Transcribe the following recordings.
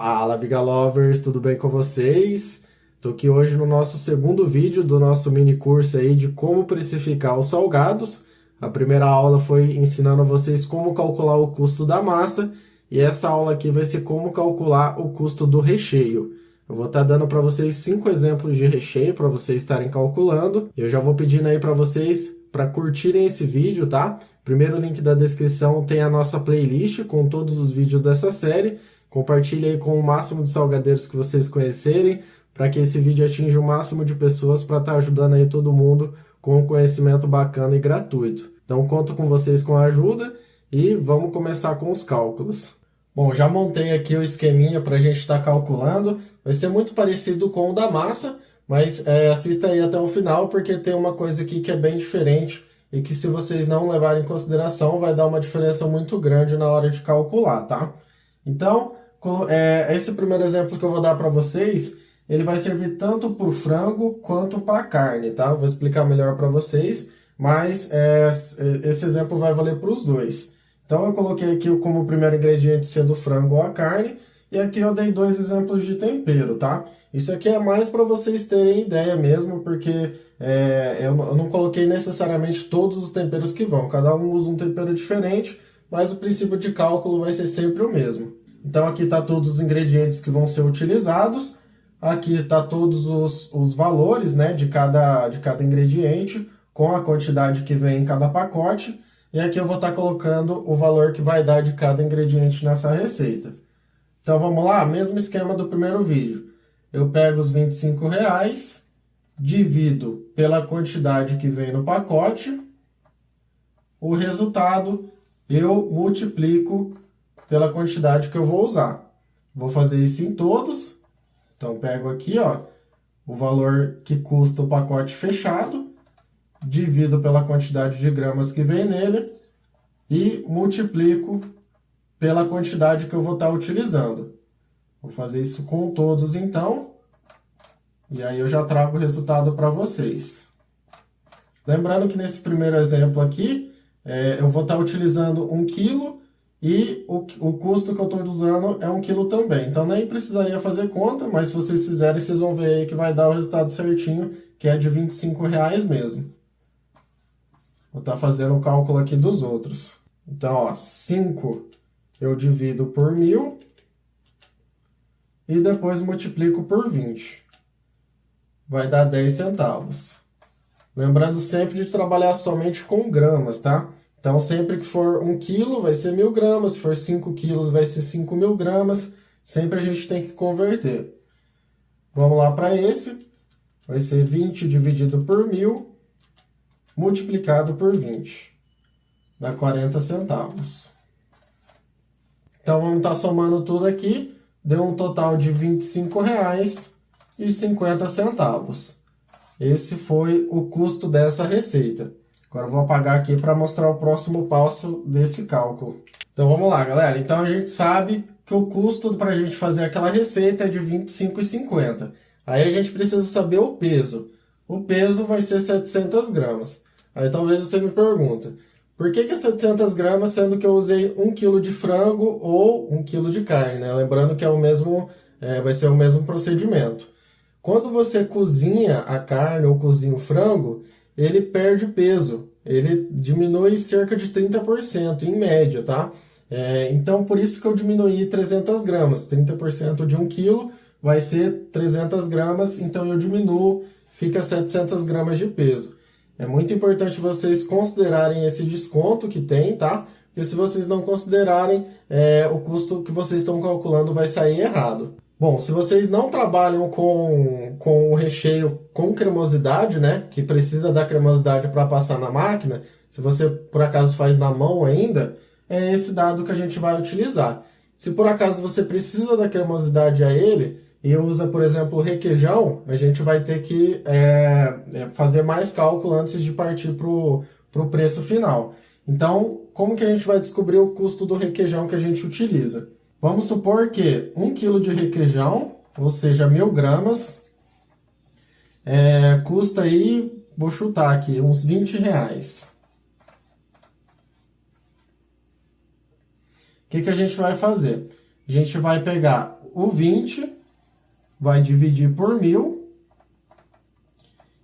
Fala, Viga Lovers, tudo bem com vocês? Tô aqui hoje no nosso segundo vídeo do nosso mini curso aí de como precificar os salgados. A primeira aula foi ensinando a vocês como calcular o custo da massa e essa aula aqui vai ser como calcular o custo do recheio. Eu vou estar dando para vocês 5 exemplos de recheio para vocês estarem calculando. Eu já vou pedindo aí para vocês para curtirem esse vídeo, tá? Primeiro link da descrição tem a nossa playlist com todos os vídeos dessa série. Compartilhe aí com o máximo de salgadeiros que vocês conhecerem, para que esse vídeo atinja o máximo de pessoas para estar ajudando aí todo mundo com um conhecimento bacana e gratuito. Então conto com vocês com a ajuda e vamos começar com os cálculos. Bom, já montei aqui o esqueminha para a gente estar calculando. Vai ser muito parecido com o da massa, mas assista aí até o final porque tem uma coisa aqui que é bem diferente e que se vocês não levarem em consideração vai dar uma diferença muito grande na hora de calcular, tá? Então, esse primeiro exemplo que eu vou dar para vocês, ele vai servir tanto para o frango quanto para a carne, tá? Eu vou explicar melhor para vocês, mas esse exemplo vai valer para os dois. Então eu coloquei aqui como primeiro ingrediente sendo o frango ou a carne, e aqui eu dei 2 exemplos de tempero, tá? Isso aqui é mais para vocês terem ideia mesmo, porque eu não coloquei necessariamente todos os temperos que vão, cada um usa um tempero diferente, mas o princípio de cálculo vai ser sempre o mesmo. Então aqui está todos os ingredientes que vão ser utilizados, aqui está todos os valores, né, de cada ingrediente, com a quantidade que vem em cada pacote, e aqui eu vou estar colocando o valor que vai dar de cada ingrediente nessa receita. Então vamos lá, mesmo esquema do primeiro vídeo. Eu pego os R$25, divido pela quantidade que vem no pacote, o resultado eu multiplico pela quantidade que eu vou usar. Vou fazer isso em todos. Então, pego aqui, ó, o valor que custa o pacote fechado, divido pela quantidade de gramas que vem nele e multiplico pela quantidade que eu vou estar utilizando. Vou fazer isso com todos, então. E aí eu já trago o resultado para vocês. Lembrando que nesse primeiro exemplo aqui, eu vou estar utilizando 1 kg e o custo que eu estou usando é 1 kg também. Então nem precisaria fazer conta, mas se vocês fizerem, vocês vão ver aí que vai dar o resultado certinho, que é de R$25 mesmo. Vou estar fazendo o cálculo aqui dos outros. Então, ó, 5 eu divido por 1000 e depois multiplico por 20. Vai dar 10 centavos. Lembrando sempre de trabalhar somente com gramas, tá? Então, sempre que for 1 kg, vai ser 1000 gramas. Se for 5 quilos, vai ser 5.000 gramas. Sempre a gente tem que converter. Vamos lá para esse. Vai ser 20 dividido por 1000, multiplicado por 20. Dá 40 centavos. Então, vamos estar somando tudo aqui. Deu um total de R$25,50. Esse foi o custo dessa receita. Agora eu vou apagar aqui para mostrar o próximo passo desse cálculo. Então vamos lá, galera. Então a gente sabe que o custo para a gente fazer aquela receita é de R$25,50. Aí a gente precisa saber o peso. O peso vai ser 700 gramas. Aí talvez você me pergunte, por que é 700 gramas sendo que eu usei 1 kg de frango ou 1 kg de carne, né? Lembrando que é o mesmo, vai ser o mesmo procedimento. Quando você cozinha a carne ou cozinha o frango, ele perde peso, ele diminui cerca de 30% em média, tá? Então, por isso que eu diminuí 300 gramas. 30% de 1 kg vai ser 300 gramas, então eu diminuo, fica 700 gramas de peso. É muito importante vocês considerarem esse desconto que tem, tá? Porque se vocês não considerarem, o custo que vocês estão calculando vai sair errado. Bom, se vocês não trabalham com o recheio com cremosidade, né, que precisa da cremosidade para passar na máquina, se você por acaso faz na mão ainda, é esse dado que a gente vai utilizar. Se por acaso você precisa da cremosidade a ele e usa, por exemplo, o requeijão, a gente vai ter que fazer mais cálculo antes de partir para o preço final. Então, como que a gente vai descobrir o custo do requeijão que a gente utiliza? Vamos supor que 1 kg de requeijão, ou seja, 1000 gramas, custa aí, vou chutar aqui, uns R$20. O que a gente vai fazer? A gente vai pegar o 20, vai dividir por 1000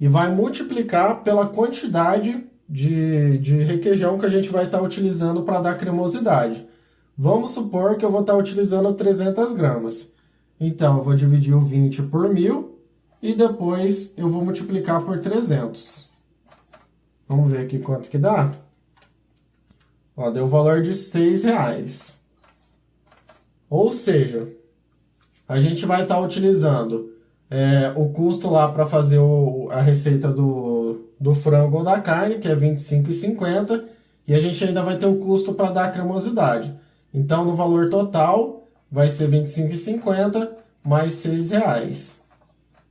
e vai multiplicar pela quantidade de requeijão que a gente vai estar utilizando para dar cremosidade. Vamos supor que eu vou estar utilizando 300 gramas. Então, eu vou dividir o 20 por 1000 e depois eu vou multiplicar por 300. Vamos ver aqui quanto que dá. Ó, deu o valor de R$6. Ou seja, a gente vai estar utilizando o custo lá para fazer a receita do frango ou da carne, que é R$ 25,50, e a gente ainda vai ter o custo para dar a cremosidade. Então, no valor total, vai ser R$ 25,50 mais R$6.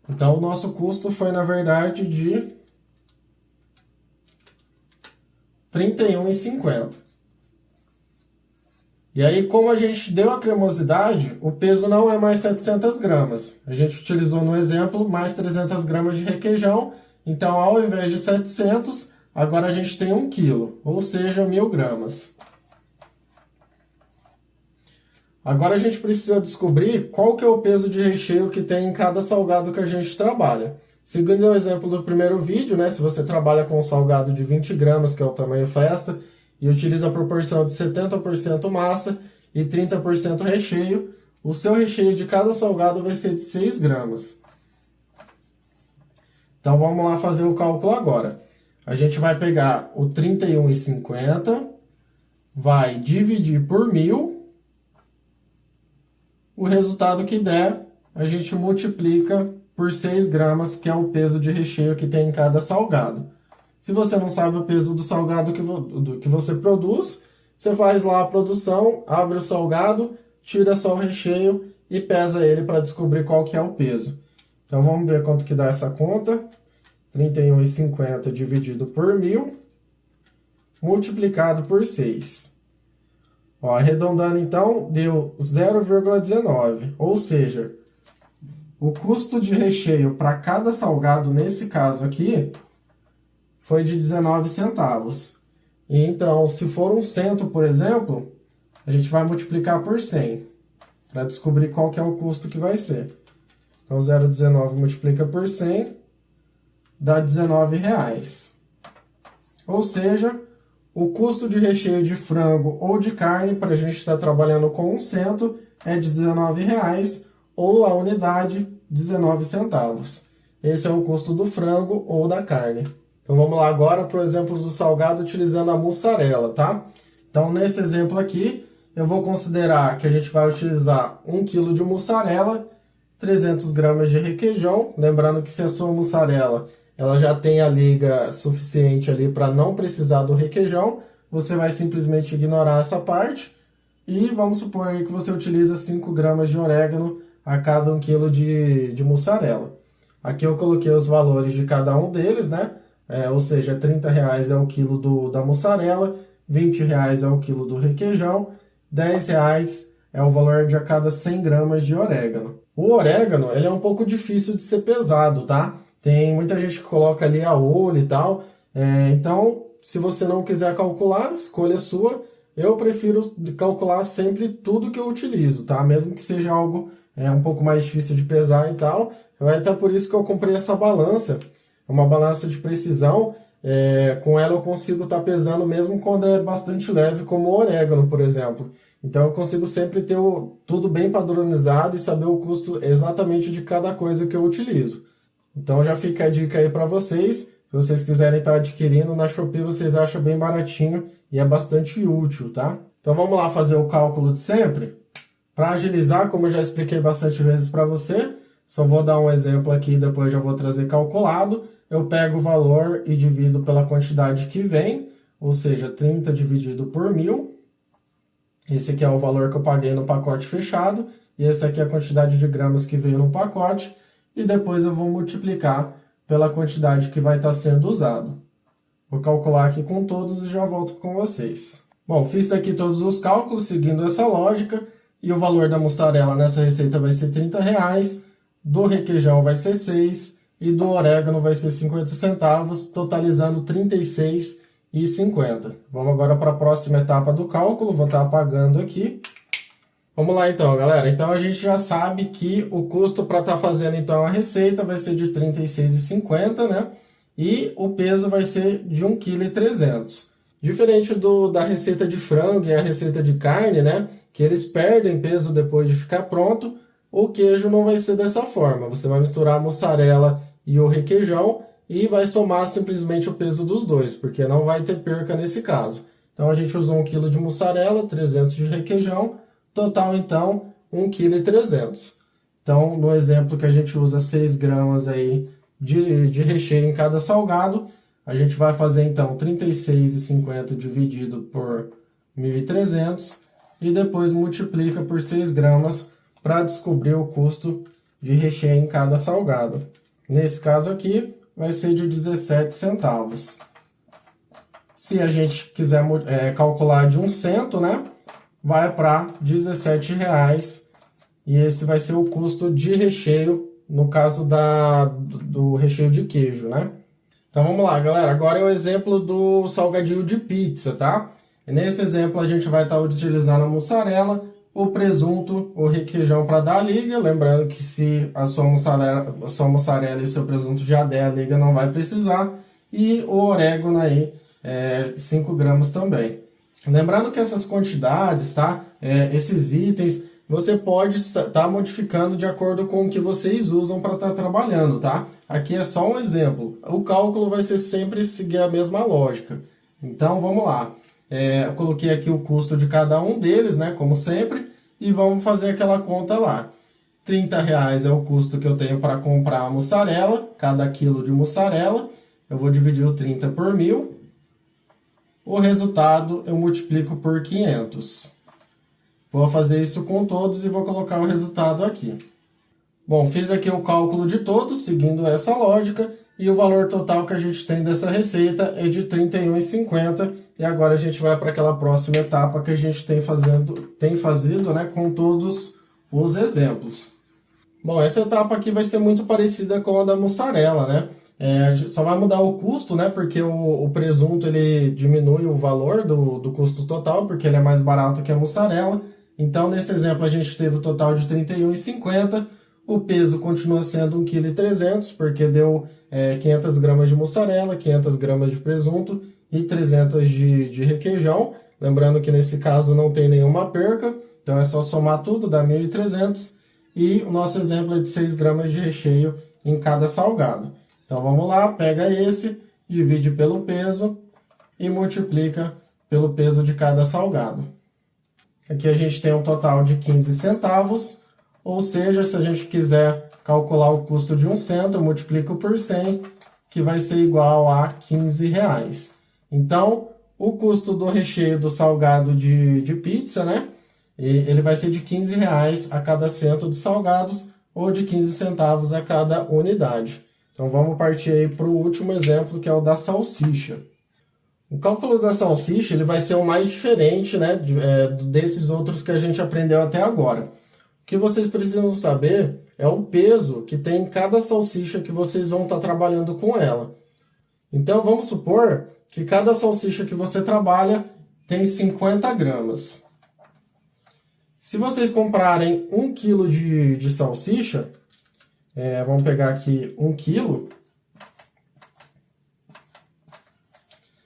Então, o nosso custo foi, na verdade, de R$ 31,50. E aí, como a gente deu a cremosidade, o peso não é mais 700 gramas. A gente utilizou no exemplo mais 300 gramas de requeijão. Então, ao invés de 700, agora a gente tem 1 quilo, ou seja, 1000 gramas. Agora a gente precisa descobrir qual que é o peso de recheio que tem em cada salgado que a gente trabalha. Seguindo o exemplo do primeiro vídeo, né, se você trabalha com um salgado de 20 gramas, que é o tamanho festa, e utiliza a proporção de 70% massa e 30% recheio, o seu recheio de cada salgado vai ser de 6 gramas. Então vamos lá fazer o cálculo agora. A gente vai pegar o 31,50, vai dividir por 1000, o resultado que der, a gente multiplica por 6 gramas, que é o peso de recheio que tem em cada salgado. Se você não sabe o peso do salgado que você produz, você faz lá a produção, abre o salgado, tira só o recheio e pesa ele para descobrir qual que é o peso. Então vamos ver quanto que dá essa conta. 31,50 dividido por 1000, multiplicado por 6. Ó, arredondando então, deu 0,19, ou seja, o custo de recheio para cada salgado, nesse caso aqui, foi de 19 centavos. E então, se for um cento, por exemplo, a gente vai multiplicar por 100, para descobrir qual que é o custo que vai ser. Então, 0,19 multiplica por 100, dá R$19. Ou seja, o custo de recheio de frango ou de carne, para a gente estar trabalhando com 1 cento, é de R$19, ou a unidade, 19 centavos. Esse é o custo do frango ou da carne. Então vamos lá agora para o exemplo do salgado utilizando a mussarela, tá? Então nesse exemplo aqui, eu vou considerar que a gente vai utilizar 1 kg de mussarela, 300 gramas de requeijão, lembrando que se a sua mussarela ela já tem a liga suficiente ali para não precisar do requeijão, você vai simplesmente ignorar essa parte e vamos supor aí que você utiliza 5 gramas de orégano a cada 1 kg de mussarela. Aqui eu coloquei os valores de cada um deles, né? Ou seja, R$30 é o quilo da mussarela, R$20 é o quilo do requeijão, R$10 é o valor de a cada 100 gramas de orégano. O orégano ele é um pouco difícil de ser pesado, tá? Tem muita gente que coloca ali a olho e tal, então se você não quiser calcular, escolha sua. Eu prefiro calcular sempre tudo que eu utilizo, tá? Mesmo que seja algo um pouco mais difícil de pesar e tal. É até por isso que eu comprei essa balança. É uma balança de precisão. Com ela eu consigo estar pesando mesmo quando é bastante leve, como o orégano, por exemplo. Então eu consigo sempre ter tudo bem padronizado e saber o custo exatamente de cada coisa que eu utilizo. Então já fica a dica aí para vocês. Se vocês quiserem estar adquirindo na Shopee, vocês acham bem baratinho e é bastante útil, tá? Então vamos lá fazer o cálculo de sempre. Para agilizar, como eu já expliquei bastante vezes para você, só vou dar um exemplo aqui e depois já vou trazer calculado. Eu pego o valor e divido pela quantidade que vem, ou seja, 30 dividido por 1000. Esse aqui é o valor que eu paguei no pacote fechado, e esse aqui é a quantidade de gramas que veio no pacote, e depois eu vou multiplicar pela quantidade que vai estar sendo usado. Vou calcular aqui com todos e já volto com vocês. Bom, fiz aqui todos os cálculos seguindo essa lógica, e o valor da mussarela nessa receita vai ser R$30, do requeijão vai ser 6 e do orégano vai ser 50 centavos, totalizando R$36,50. Vamos agora para a próxima etapa do cálculo, vou estar apagando aqui. Vamos lá então, galera. Então a gente já sabe que o custo para estar fazendo então a receita vai ser de R$ 36,50, né? E o peso vai ser de 1,3 kg. Diferente da receita de frango e a receita de carne, né? Que eles perdem peso depois de ficar pronto, o queijo não vai ser dessa forma. Você vai misturar a mussarela e o requeijão e vai somar simplesmente o peso dos dois, porque não vai ter perca nesse caso. Então a gente usou 1 kg de mussarela, 300 de requeijão, total então 1,3 kg. Então no exemplo que a gente usa 6 gramas aí de recheio em cada salgado, a gente vai fazer então 36,50 dividido por 1.300 e depois multiplica por 6 gramas para descobrir o custo de recheio em cada salgado. Nesse caso aqui vai ser de 17 centavos. Se a gente quiser calcular de 1 cento, né, vai para R$ 17,00 e esse vai ser o custo de recheio no caso do recheio de queijo, né? Então vamos lá, galera. Agora é o exemplo do salgadinho de pizza, tá? E nesse exemplo a gente vai estar utilizando a mussarela, o presunto, o requeijão para dar a liga. Lembrando que se a sua mussarela e o seu presunto já der a liga, não vai precisar. E o orégano aí, 5 gramas também. Lembrando que essas quantidades, tá? Esses itens, você pode estar modificando de acordo com o que vocês usam para estar trabalhando, tá? Aqui é só um exemplo. O cálculo vai ser sempre seguir a mesma lógica. Então, vamos lá. Eu coloquei aqui o custo de cada um deles, né? Como sempre. E vamos fazer aquela conta lá. R$ 30,00 é o custo que eu tenho para comprar a mussarela. Cada quilo de mussarela. Eu vou dividir o 30 por 1.000. O resultado eu multiplico por 500. Vou fazer isso com todos e vou colocar o resultado aqui. Bom, fiz aqui o cálculo de todos, seguindo essa lógica, e o valor total que a gente tem dessa receita é de R$ 31,50. E agora a gente vai para aquela próxima etapa que a gente tem fazido, né, com todos os exemplos. Bom, essa etapa aqui vai ser muito parecida com a da mussarela, né? Só vai mudar o custo, né? Porque o presunto ele diminui o valor do custo total, porque ele é mais barato que a mussarela. Então, nesse exemplo, a gente teve o total de R$ 31,50. O peso continua sendo 1,3 kg, porque deu 500 gramas de mussarela, 500 gramas de presunto e 300 de requeijão. Lembrando que nesse caso não tem nenhuma perca, então é só somar tudo, dá 1.300. E o nosso exemplo é de 6 gramas de recheio em cada salgado. Então vamos lá, pega esse, divide pelo peso e multiplica pelo peso de cada salgado. Aqui a gente tem um total de 15 centavos, ou seja, se a gente quiser calcular o custo de 1 cento, eu multiplico por 100, que vai ser igual a R$ 15,00. Então, o custo do recheio do salgado de pizza, né? Ele vai ser de R$ 15,00 a cada cento de salgados, ou de 15 centavos a cada unidade. Então vamos partir aí para o último exemplo, que é o da salsicha. O cálculo da salsicha ele vai ser o mais diferente, né, desses outros que a gente aprendeu até agora. O que vocês precisam saber é o peso que tem em cada salsicha que vocês vão estar trabalhando com ela. Então vamos supor que cada salsicha que você trabalha tem 50 gramas. Se vocês comprarem 1 kg de salsicha, vamos pegar aqui 1 kg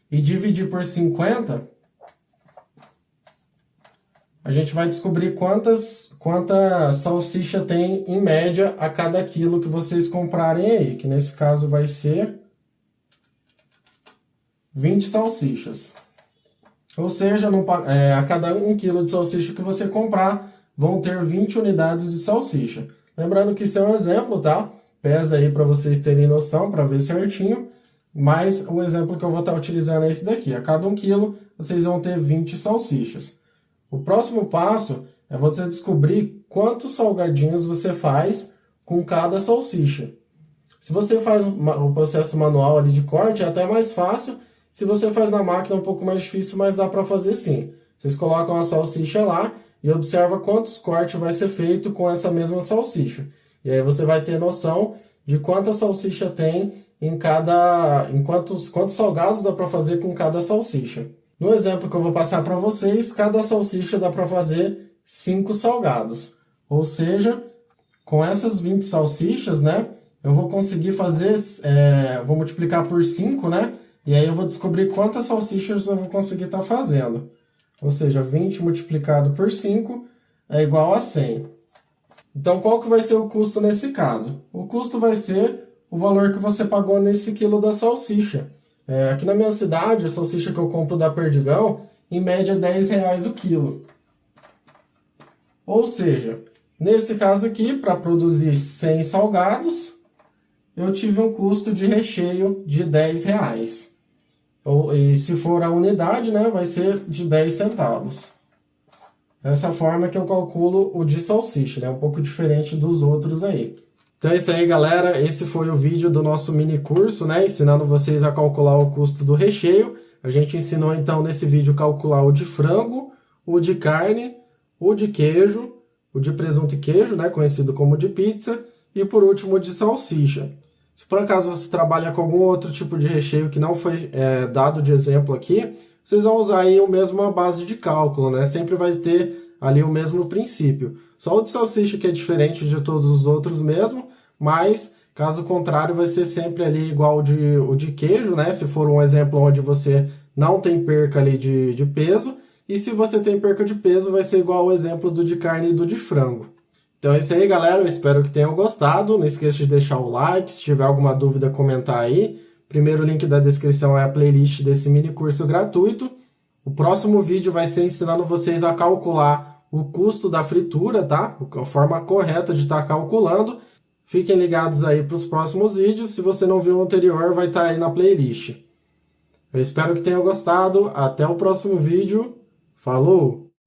e dividir por 50, a gente vai descobrir quanta salsicha tem em média a cada quilo que vocês comprarem aí, que nesse caso vai ser 20 salsichas. Ou seja, a cada 1 kg de salsicha que você comprar, vão ter 20 unidades de salsicha. Lembrando que isso é um exemplo, tá? Pesa aí para vocês terem noção, para ver certinho. Mas o exemplo que eu vou estar utilizando é esse daqui. A cada 1 kg, vocês vão ter 20 salsichas. O próximo passo é você descobrir quantos salgadinhos você faz com cada salsicha. Se você faz o processo manual ali de corte, é até mais fácil. Se você faz na máquina é um pouco mais difícil, mas dá para fazer sim. Vocês colocam a salsicha lá e observa quantos cortes vai ser feito com essa mesma salsicha. E aí você vai ter noção de quanta salsicha tem em quantos salgados dá para fazer com cada salsicha. No exemplo que eu vou passar para vocês, cada salsicha dá para fazer 5 salgados. Ou seja, com essas 20 salsichas, né, eu vou conseguir fazer, vou multiplicar por 5, né, e aí eu vou descobrir quantas salsichas eu vou conseguir estar fazendo. Ou seja, 20 multiplicado por 5 é igual a 100. Então, qual que vai ser o custo nesse caso? O custo vai ser o valor que você pagou nesse quilo da salsicha. Aqui na minha cidade, a salsicha que eu compro da Perdigão, em média é R$10 o quilo. Ou seja, nesse caso aqui, para produzir 100 salgados, eu tive um custo de recheio de R$10. E se for a unidade, né, vai ser de 10 centavos. Essa forma que eu calculo o de salsicha, né, um pouco diferente dos outros aí. Então é isso aí, galera. Esse foi o vídeo do nosso mini curso, né, ensinando vocês a calcular o custo do recheio. A gente ensinou então nesse vídeo calcular o de frango, o de carne, o de queijo, o de presunto e queijo, né, conhecido como de pizza, e por último o de salsicha. Se por acaso você trabalha com algum outro tipo de recheio que não foi dado de exemplo aqui, vocês vão usar aí a mesma base de cálculo, né? Sempre vai ter ali o mesmo princípio. Só o de salsicha que é diferente de todos os outros mesmo, mas caso contrário vai ser sempre ali igual o de queijo, né? Se for um exemplo onde você não tem perca ali de peso, e se você tem perca de peso vai ser igual ao exemplo do de carne e do de frango. Então é isso aí, galera. Eu espero que tenham gostado. Não esqueça de deixar o like. Se tiver alguma dúvida, comentar aí. Primeiro link da descrição é a playlist desse mini curso gratuito. O próximo vídeo vai ser ensinando vocês a calcular o custo da fritura, tá? A forma correta de estar calculando. Fiquem ligados aí para os próximos vídeos. Se você não viu o anterior, vai estar aí na playlist. Eu espero que tenham gostado. Até o próximo vídeo. Falou!